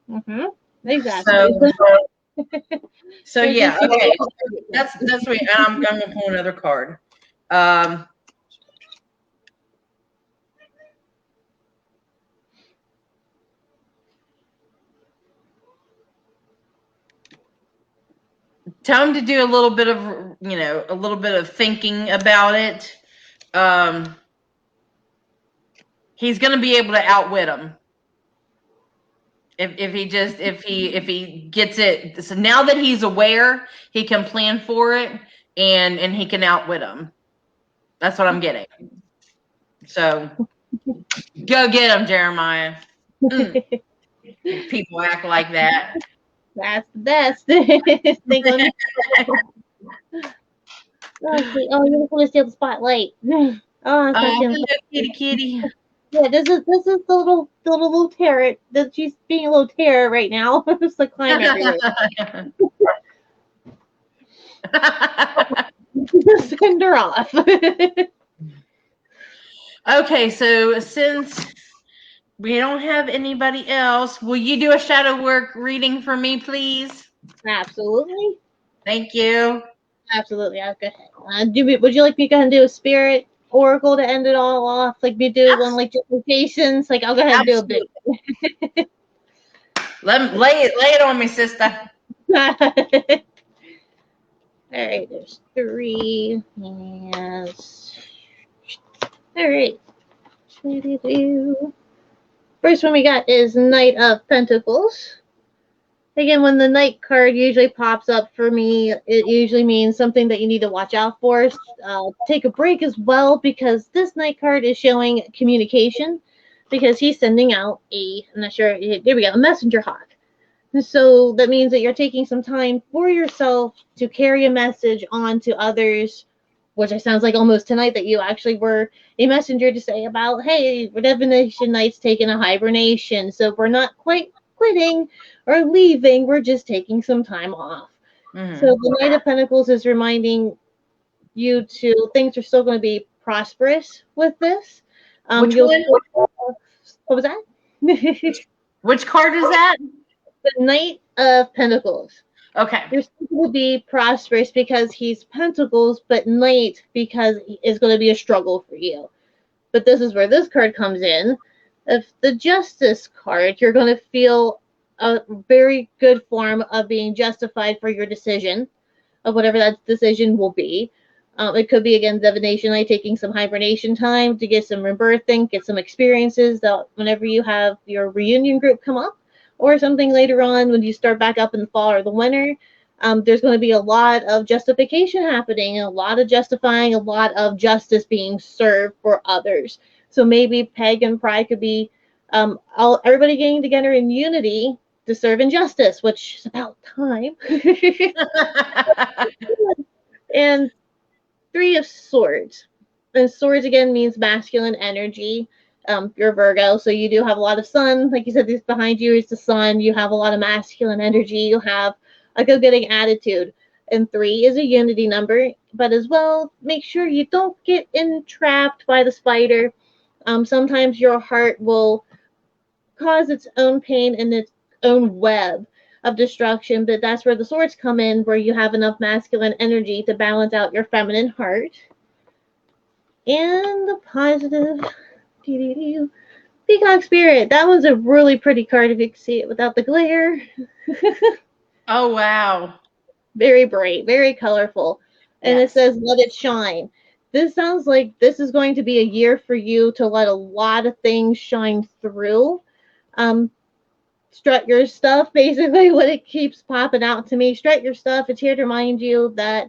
Mm-hmm. Exactly. So yeah, okay. That's what I'm going to pull another card. Tell him to do a little bit of thinking about it. He's going to be able to outwit him if he gets it. So now that he's aware, he can plan for it, and he can outwit him. That's what I'm getting. So go get him, Jeremiah. People act like that. That's the best. Think on oh, you want to steal the spotlight. Oh, Hello, kitty. Yeah, this is the little terror. That she's being a little terror right now. It's like climb everywhere. Send her off. Okay, so since we don't have anybody else, will you do a shadow work reading for me, please? Absolutely. Thank you. Absolutely. I'll go ahead. Would you like me to go ahead and do a spirit oracle to end it all off? Like we do one like justifications? Like I'll go ahead and do a bit. Lay it on me, sister. All right, there's 3. Yes. All right. First one we got is Knight of Pentacles. Again, when the Knight card usually pops up for me, it usually means something that you need to watch out for. Take a break as well, because this Knight card is showing communication, because he's sending out I'm not sure, there we go, a messenger hawk. So that means that you're taking some time for yourself to carry a message on to others, which it sounds like almost tonight that you actually were a messenger to say about, hey, Divination Night's taking a hibernation, so we're not quite quitting or leaving, we're just taking some time off. Mm-hmm. So the Knight of Pentacles is reminding you to, things are still going to be prosperous with this. Which one? What was that? Which card is that? The Knight of Pentacles. Okay. You're still going to be prosperous because he's Pentacles, but Knight because it's going to be a struggle for you. But this is where this card comes in. If the Justice card, you're going to feel a very good form of being justified for your decision, of whatever that decision will be. It could be, again, Divination Night, taking some hibernation time to get some rebirthing, get some experiences that whenever you have your reunion group come up, or something later on when you start back up in the fall or the winter, there's going to be a lot of justification happening, a lot of justifying, a lot of justice being served for others. So maybe Peg and Pride could be everybody getting together in unity to serve in justice, which is about time. And 3 of Swords. And Swords, again, means masculine energy. You're Virgo, so you do have a lot of sun. Like you said, this behind you is the sun. You have a lot of masculine energy. You have a go-getting attitude. And 3 is a unity number. But as well, make sure you don't get entrapped by the spider. Sometimes your heart will cause its own pain and its own web of destruction. But that's where the swords come in, where you have enough masculine energy to balance out your feminine heart. And the positive... Peacock Spirit. That was a really pretty card if you can see it without the glare. Oh, wow. Very bright, very colorful. And yes. It says, let it shine. This sounds like this is going to be a year for you to let a lot of things shine through. Strut your stuff, basically, what it keeps popping out to me. Strut your stuff. It's here to remind you that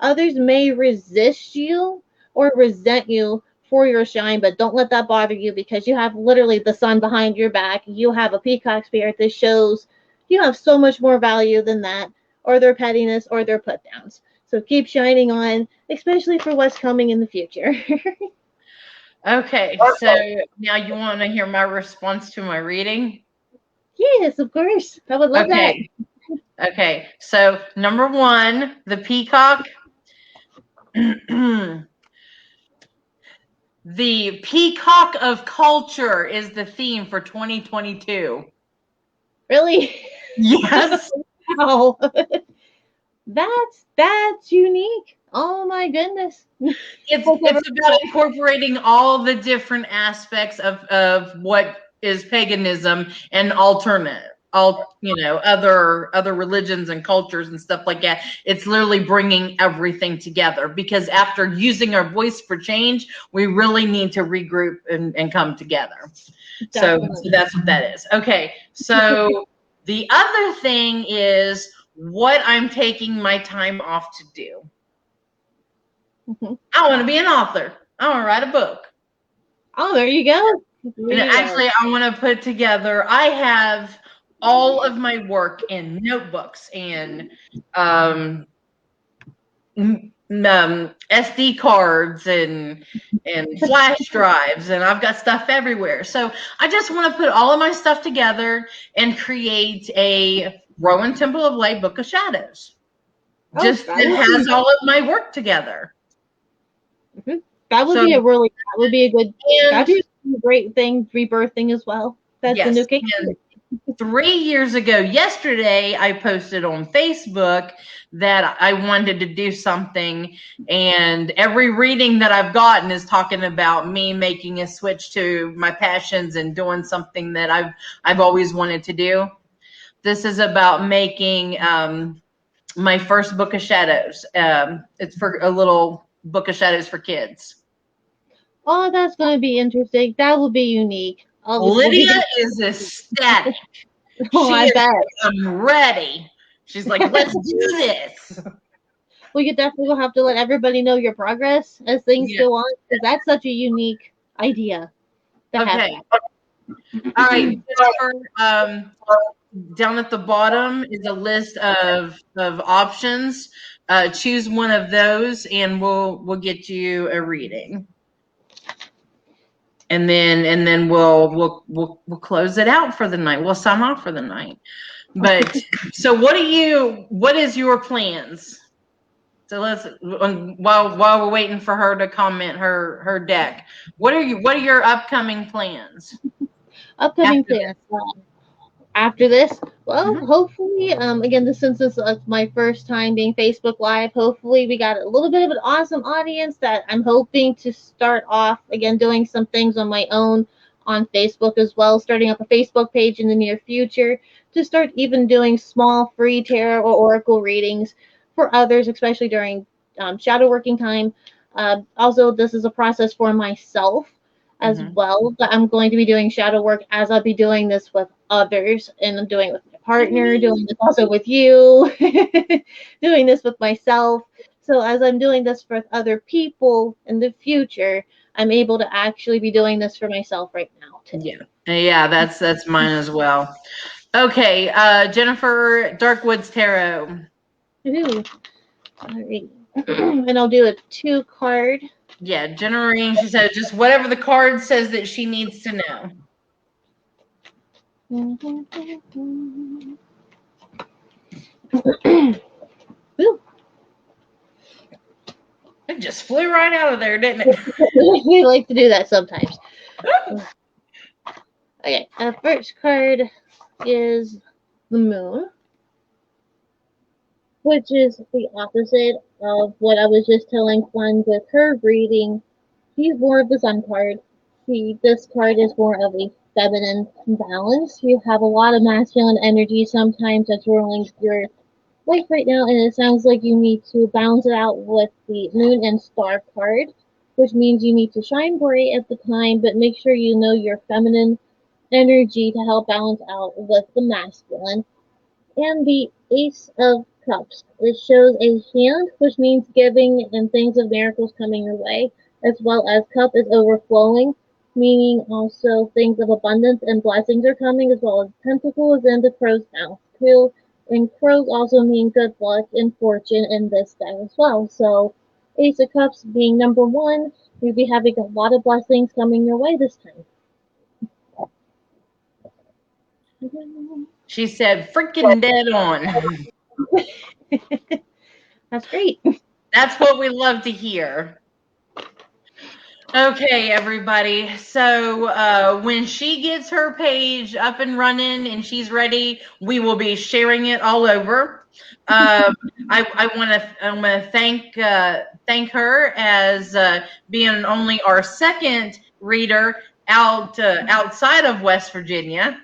others may resist you or resent you for your shine, but don't let that bother you, because you have literally the sun behind your back. You have a peacock spirit that shows you have so much more value than that, or their pettiness, or their put downs. So keep shining on, especially for what's coming in the future. Okay, so now you want to hear my response to my reading? Yes, of course. I would love that. Okay. Okay. So number one, the peacock. The peacock of culture is the theme for 2022. Really? Yes. Wow. That's unique. Oh my goodness. It's about incorporating all the different aspects of what is paganism and other religions and cultures and stuff like that. It's literally bringing everything together, because after using our voice for change, we really need to regroup and come together. So that's what that is. Okay, so the other thing is what I'm taking my time off to do. I want to be an author. I want to write a book. Oh, there you go. Actually, I want to put together. I have all of my work in notebooks and SD cards and flash drives, and I've got stuff everywhere. So I just want to put all of my stuff together and create a Rowan Temple of Light Book of Shadows. Just that has all of my work together. That would be a great thing, rebirthing as well. That's a new case. 3 years ago yesterday, I posted on Facebook that I wanted to do something, and every reading that I've gotten is talking about me making a switch to my passions and doing something that I've always wanted to do. This is about making my first book of shadows. It's for a little book of shadows for kids. Oh, that's going to be interesting. That will be unique. Lydia is ecstatic. Oh, I bet. I'm ready. She's like, let's do this. Well, you definitely will have to let everybody know your progress as things go on, because that's such a unique idea to have. All right, Jennifer, down at the bottom is a list of options. Choose one of those, and we'll get you a reading. And then we'll close it out for the night. We'll sign off for the night. But so what is your plans? So let's while we're waiting for her to comment her deck. What are your upcoming plans? After this, well, hopefully, again, since this is my first time being Facebook Live, hopefully we got a little bit of an awesome audience that I'm hoping to start off, again, doing some things on my own on Facebook as well, starting up a Facebook page in the near future to start even doing small free tarot or oracle readings for others, especially during shadow working time. Also, this is a process for myself as well, but I'm going to be doing shadow work as I'll be doing this with others, and I'm doing it with my partner, doing this also with you, doing this with myself. So as I'm doing this for other people in the future, I'm able to actually be doing this for myself right now today. Yeah, that's mine as well. Okay, Jennifer, Darkwoods Tarot. All right. And I'll do a 2-card. Yeah, generating, she said, just whatever the card says that she needs to know. It just flew right out of there, didn't it? We like to do that sometimes. Okay, first card is the Moon, which is the opposite of what I was just telling Gwen with her reading. She's more of the Sun card. This card is more of a feminine balance. You have a lot of masculine energy sometimes that's ruling your life right now, and it sounds like you need to balance it out with the Moon and Star card, which means you need to shine bright at the time, but make sure you know your feminine energy to help balance out with the masculine. And the Ace of Cups. It shows a hand, which means giving and things of miracles coming your way, as well as cup is overflowing, meaning also things of abundance and blessings are coming, as well as pentacles and the crow's mouth too. And crows also mean good luck and fortune in this deck as well. So Ace of Cups being number 1. You'll be having a lot of blessings coming your way this time. She said, freaking dead on. That's great. That's what we love to hear. Okay, everybody. So when she gets her page up and running and she's ready, we will be sharing it all over. I want to thank her as being only our second reader outside of West Virginia.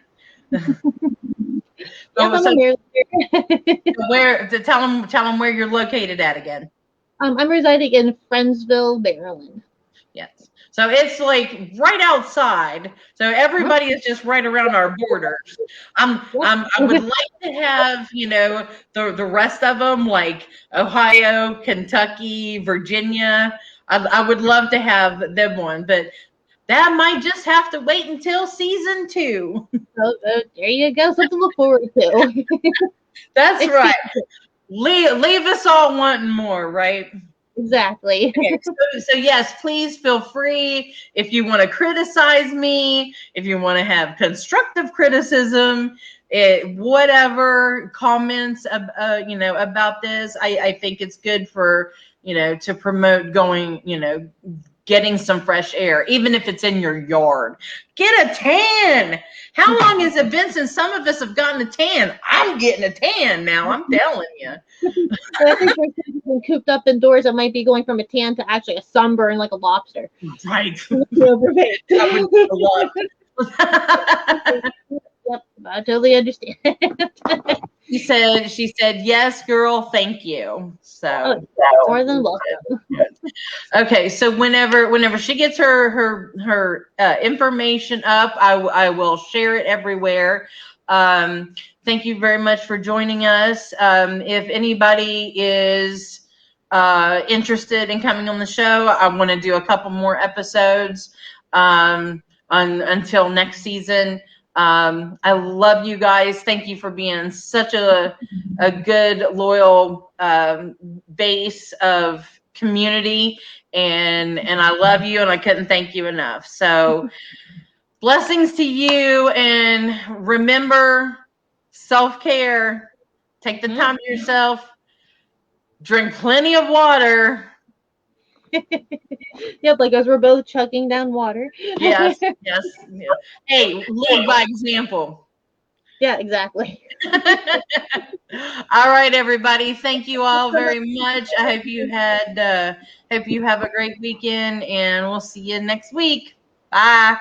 Yeah, So I'm where to tell them where you're located at again. I'm residing in Friendsville, Maryland. Yes. So it's like right outside. So everybody is just right around our borders. I would like to have, the rest of them like Ohio, Kentucky, Virginia. I would love to have them one, but that might just have to wait until season 2. So there you go. Something to look forward to. That's right. Leave us all wanting more, right? Exactly. Okay, so yes, please feel free if you want to criticize me, if you want to have constructive criticism, whatever comments, about this. I think it's good for, to promote going, getting some fresh air, even if it's in your yard. Get a tan. How long has it been since some of us have gotten a tan? I'm getting a tan now. I'm telling you. I think we're been cooped up indoors. It might be going from a tan to actually a sunburn like a lobster. Right. Yep, I totally understand. She said, yes, girl, thank you. So more than welcome. okay, so whenever she gets her information up, I will share it everywhere. Thank you very much for joining us. If anybody is interested in coming on the show, I want to do a couple more episodes until next season. I love you guys. Thank you for being such a good, loyal base of community, and I love you, and I couldn't thank you enough. So blessings to you, and remember self-care. Take the time to yourself. Drink plenty of water. Yep, like as we're both chugging down water. Yes. Hey, lead by example. Yeah, exactly. All right, everybody. Thank you all very much. I hope you have a great weekend, and we'll see you next week. Bye.